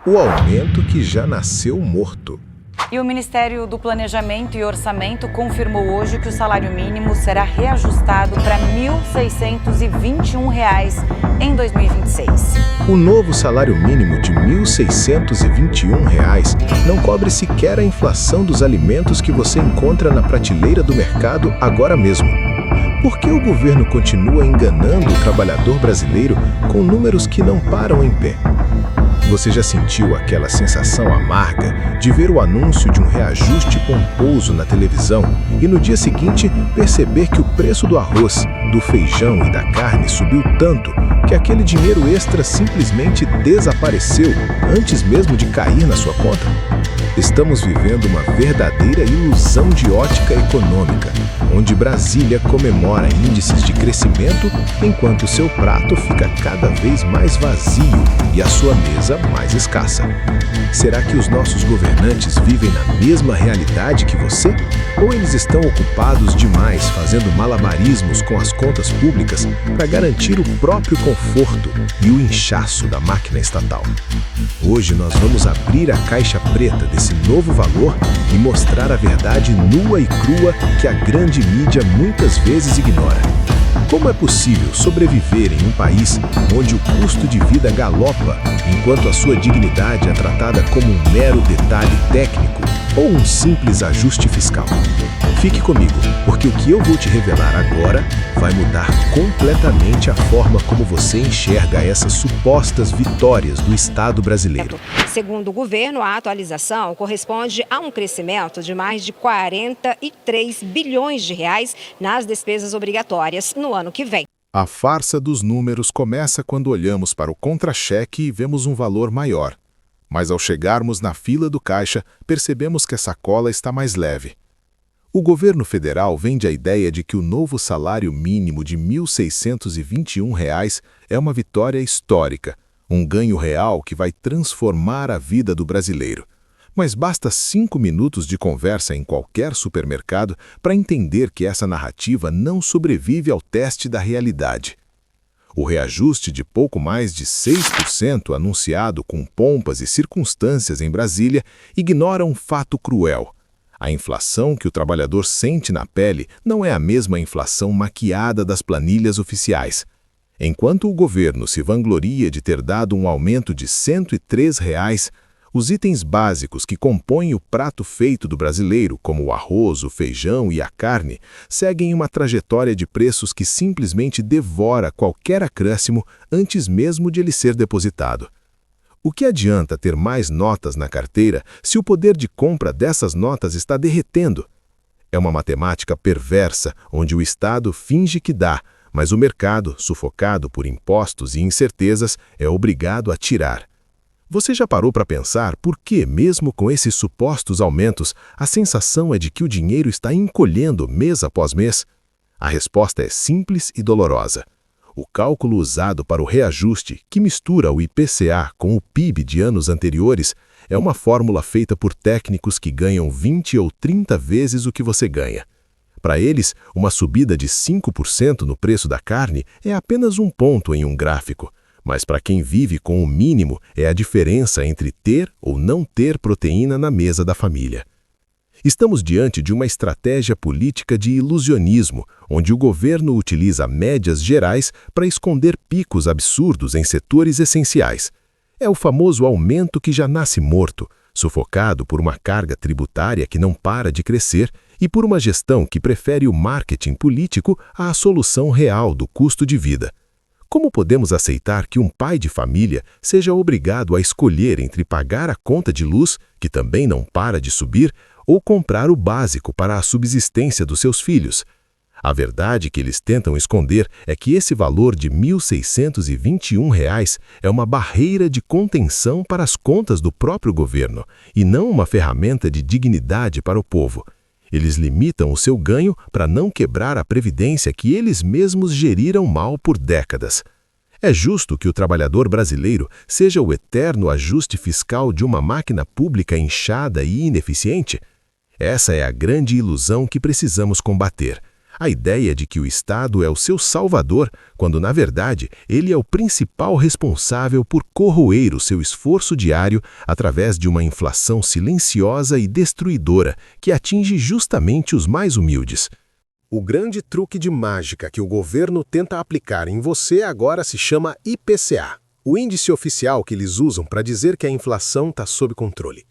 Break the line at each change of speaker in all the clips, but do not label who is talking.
O aumento que já nasceu morto.
E o Ministério do Planejamento e Orçamento confirmou hoje que o salário mínimo será reajustado para R$ 1.621 em 2026.
O novo salário mínimo de R$ 1.621 não cobre sequer a inflação dos alimentos que você encontra na prateleira do mercado agora mesmo. Por que o governo continua enganando o trabalhador brasileiro com números que não param em pé? Você já sentiu aquela sensação amarga de ver o anúncio de um reajuste pomposo na televisão e no dia seguinte perceber que o preço do arroz, do feijão e da carne subiu tanto que aquele dinheiro extra simplesmente desapareceu antes mesmo de cair na sua conta? Estamos vivendo uma verdadeira ilusão de ótica econômica, onde Brasília comemora índices de crescimento enquanto seu prato fica cada vez mais vazio e a sua mesa mais escassa. Será que os nossos governantes vivem na mesma realidade que você? Ou eles estão ocupados demais fazendo malabarismos com as contas públicas para garantir o próprio conforto e o inchaço da máquina estatal? Hoje nós vamos abrir a caixa preta desse novo valor e mostrar a verdade nua e crua que a grande mídia muitas vezes ignora. Como é possível sobreviver em um país onde o custo de vida galopa, enquanto a sua dignidade é tratada como um mero detalhe técnico ou um simples ajuste fiscal? Fique comigo, porque o que eu vou te revelar agora vai mudar completamente a forma como você enxerga essas supostas vitórias do Estado brasileiro.
Segundo o governo, a atualização corresponde a um crescimento de mais de 43 bilhões de reais nas despesas obrigatórias no ano que vem.
A farsa dos números começa quando olhamos para o contra-cheque e vemos um valor maior. Mas ao chegarmos na fila do caixa, percebemos que a sacola está mais leve. O governo federal vende a ideia de que o novo salário mínimo de R$ 1.621 é uma vitória histórica, um ganho real que vai transformar a vida do brasileiro. Mas basta 5 minutos de conversa em qualquer supermercado para entender que essa narrativa não sobrevive ao teste da realidade. O reajuste de pouco mais de 6% anunciado com pompas e circunstâncias em Brasília ignora um fato cruel. A inflação que o trabalhador sente na pele não é a mesma inflação maquiada das planilhas oficiais. Enquanto o governo se vangloria de ter dado um aumento de R$ 103, os itens básicos que compõem o prato feito do brasileiro, como o arroz, o feijão e a carne, seguem uma trajetória de preços que simplesmente devora qualquer acréscimo antes mesmo de ele ser depositado. O que adianta ter mais notas na carteira se o poder de compra dessas notas está derretendo? É uma matemática perversa, onde o Estado finge que dá, mas o mercado, sufocado por impostos e incertezas, é obrigado a tirar. Você já parou para pensar por que, mesmo com esses supostos aumentos, a sensação é de que o dinheiro está encolhendo mês após mês? A resposta é simples e dolorosa. O cálculo usado para o reajuste, que mistura o IPCA com o PIB de anos anteriores, é uma fórmula feita por técnicos que ganham 20 ou 30 vezes o que você ganha. Para eles, uma subida de 5% no preço da carne é apenas um ponto em um gráfico, mas para quem vive com o mínimo é a diferença entre ter ou não ter proteína na mesa da família. Estamos diante de uma estratégia política de ilusionismo, onde o governo utiliza médias gerais para esconder picos absurdos em setores essenciais. É o famoso aumento que já nasce morto, sufocado por uma carga tributária que não para de crescer e por uma gestão que prefere o marketing político à solução real do custo de vida. Como podemos aceitar que um pai de família seja obrigado a escolher entre pagar a conta de luz, que também não para de subir, ou comprar o básico para a subsistência dos seus filhos? A verdade que eles tentam esconder é que esse valor de R$ 1.621 é uma barreira de contenção para as contas do próprio governo, e não uma ferramenta de dignidade para o povo. Eles limitam o seu ganho para não quebrar a previdência que eles mesmos geriram mal por décadas. É justo que o trabalhador brasileiro seja o eterno ajuste fiscal de uma máquina pública inchada e ineficiente? Essa é a grande ilusão que precisamos combater.
A ideia de que o Estado é o seu salvador, quando na verdade ele é o principal responsável por corroer o seu esforço diário através de uma inflação silenciosa e destruidora que atinge justamente os mais humildes. O grande truque de mágica que o governo tenta aplicar em você agora se chama IPCA, o índice oficial que eles usam para dizer que a inflação está sob controle.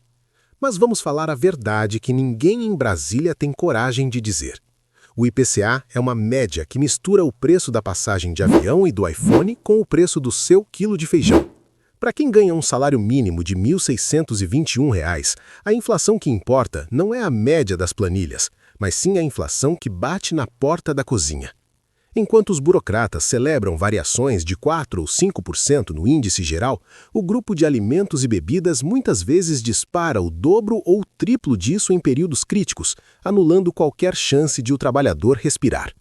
Mas vamos falar a verdade que ninguém em Brasília tem coragem de dizer. O IPCA é uma média que mistura o preço da passagem de avião e do iPhone com o preço do seu quilo de feijão. Para quem ganha um salário mínimo de R$ 1.621, a inflação que importa não é a média das planilhas, mas sim a inflação que bate na porta da cozinha. Enquanto os burocratas celebram variações de 4% ou 5% no índice geral, o grupo de alimentos e bebidas muitas vezes dispara o dobro ou triplo disso em períodos críticos, anulando qualquer chance de o trabalhador respirar.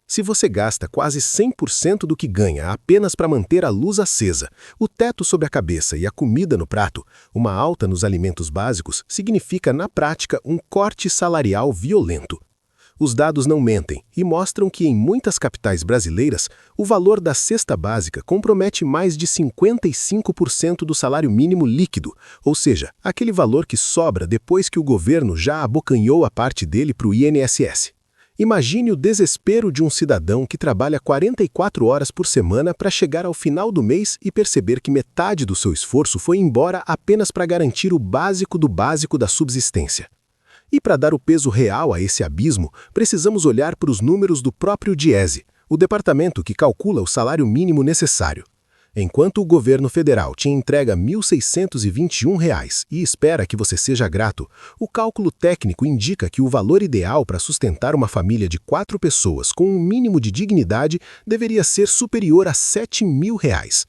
Se você gasta quase 100% do que ganha apenas para manter a luz acesa, o teto sobre a cabeça e a comida no prato, uma alta nos alimentos básicos significa, na prática, um corte salarial violento. Os dados não mentem e mostram que em muitas capitais brasileiras, o valor da cesta básica compromete mais de 55% do salário mínimo líquido, ou seja, aquele valor que sobra depois que o governo já abocanhou a parte dele para o INSS. Imagine o desespero de um cidadão que trabalha 44 horas por semana para chegar ao final do mês e perceber que metade do seu esforço foi embora apenas para garantir o básico do básico da subsistência. E para dar o peso real a esse abismo, precisamos olhar para os números do próprio DIEESE, o departamento que calcula o salário mínimo necessário. Enquanto o governo federal te entrega R$ 1.621 e espera que você seja grato, o cálculo técnico indica que o valor ideal para sustentar uma família de 4 pessoas com um mínimo de dignidade deveria ser superior a R$ 7.000.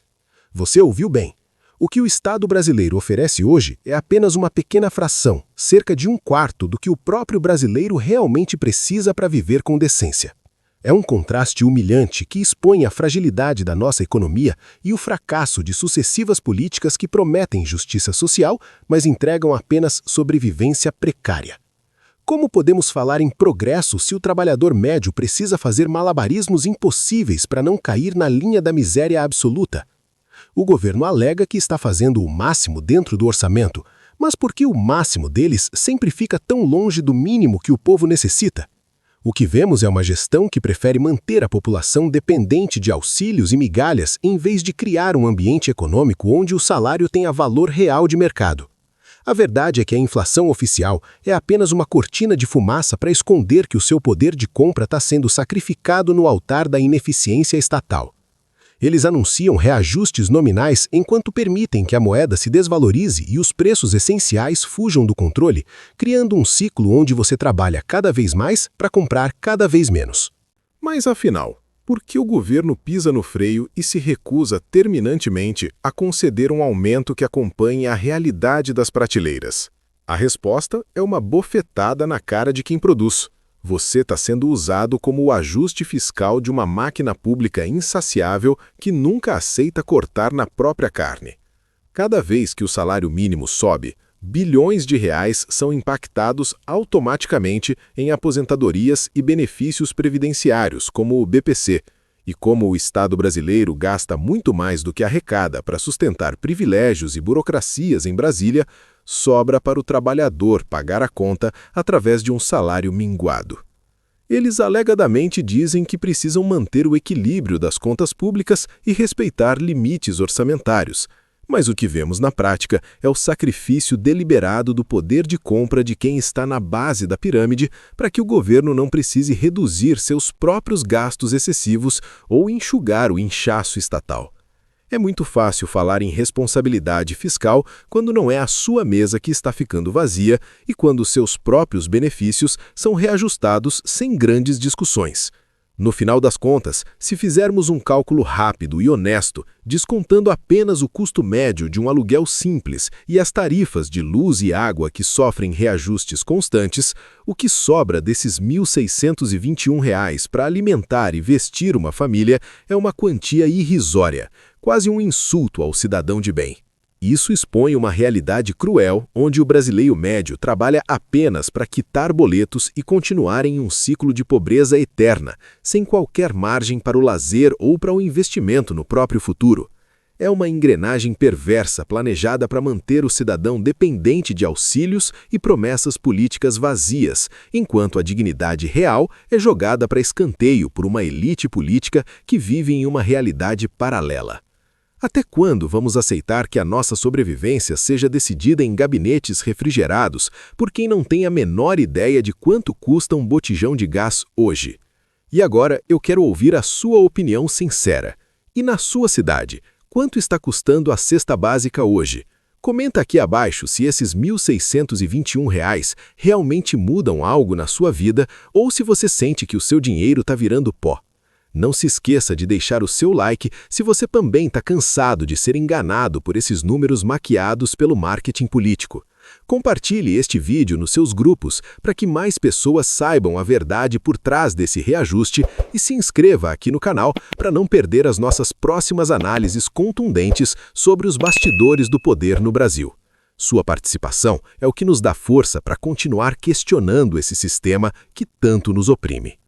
Você ouviu bem. O que o Estado brasileiro oferece hoje é apenas uma pequena fração, cerca de 1/4 do que o próprio brasileiro realmente precisa para viver com decência. É um contraste humilhante que expõe a fragilidade da nossa economia e o fracasso de sucessivas políticas que prometem justiça social, mas entregam apenas sobrevivência precária. Como podemos falar em progresso se o trabalhador médio precisa fazer malabarismos impossíveis para não cair na linha da miséria absoluta? O governo alega que está fazendo o máximo dentro do orçamento, mas por que o máximo deles sempre fica tão longe do mínimo que o povo necessita? O que vemos é uma gestão que prefere manter a população dependente de auxílios e migalhas em vez de criar um ambiente econômico onde o salário tenha valor real de mercado. A verdade é que a inflação oficial é apenas uma cortina de fumaça para esconder que o seu poder de compra está sendo sacrificado no altar da ineficiência estatal. Eles anunciam reajustes nominais enquanto permitem que a moeda se desvalorize e os preços essenciais fujam do controle, criando um ciclo onde você trabalha cada vez mais para comprar cada vez menos.
Mas afinal, por que o governo pisa no freio e se recusa terminantemente a conceder um aumento que acompanhe a realidade das prateleiras? A resposta é uma bofetada na cara de quem produz. Você está sendo usado como o ajuste fiscal de uma máquina pública insaciável que nunca aceita cortar na própria carne. Cada vez que o salário mínimo sobe, bilhões de reais são impactados automaticamente em aposentadorias e benefícios previdenciários, como o BPC. E como o Estado brasileiro gasta muito mais do que arrecada para sustentar privilégios e burocracias em Brasília, sobra para o trabalhador pagar a conta através de um salário minguado. Eles alegadamente dizem que precisam manter o equilíbrio das contas públicas e respeitar limites orçamentários, mas o que vemos na prática é o sacrifício deliberado do poder de compra de quem está na base da pirâmide para que o governo não precise reduzir seus próprios gastos excessivos ou enxugar o inchaço estatal. É muito fácil falar em responsabilidade fiscal quando não é a sua mesa que está ficando vazia e quando seus próprios benefícios são reajustados sem grandes discussões. No final das contas, se fizermos um cálculo rápido e honesto, descontando apenas o custo médio de um aluguel simples e as tarifas de luz e água que sofrem reajustes constantes, o que sobra desses R$ 1.621 para alimentar e vestir uma família é uma quantia irrisória, quase um insulto ao cidadão de bem.
Isso expõe uma realidade cruel, onde o brasileiro médio trabalha apenas para quitar boletos e continuar em um ciclo de pobreza eterna, sem qualquer margem para o lazer ou para o investimento no próprio futuro. É uma engrenagem perversa planejada para manter o cidadão dependente de auxílios e promessas políticas vazias, enquanto a dignidade real é jogada para escanteio por uma elite política que vive em uma realidade paralela. Até quando vamos aceitar que a nossa sobrevivência seja decidida em gabinetes refrigerados por quem não tem a menor ideia de quanto custa um botijão de gás hoje? E agora eu quero ouvir a sua opinião sincera. E na sua cidade, quanto está custando a cesta básica hoje? Comenta aqui abaixo se esses R$ 1.621 realmente mudam algo na sua vida ou se você sente que o seu dinheiro está virando pó. Não se esqueça de deixar o seu like se você também está cansado de ser enganado por esses números maquiados pelo marketing político. Compartilhe este vídeo nos seus grupos para que mais pessoas saibam a verdade por trás desse reajuste e se inscreva aqui no canal para não perder as nossas próximas análises contundentes sobre os bastidores do poder no Brasil. Sua participação é o que nos dá força para continuar questionando esse sistema que tanto nos oprime.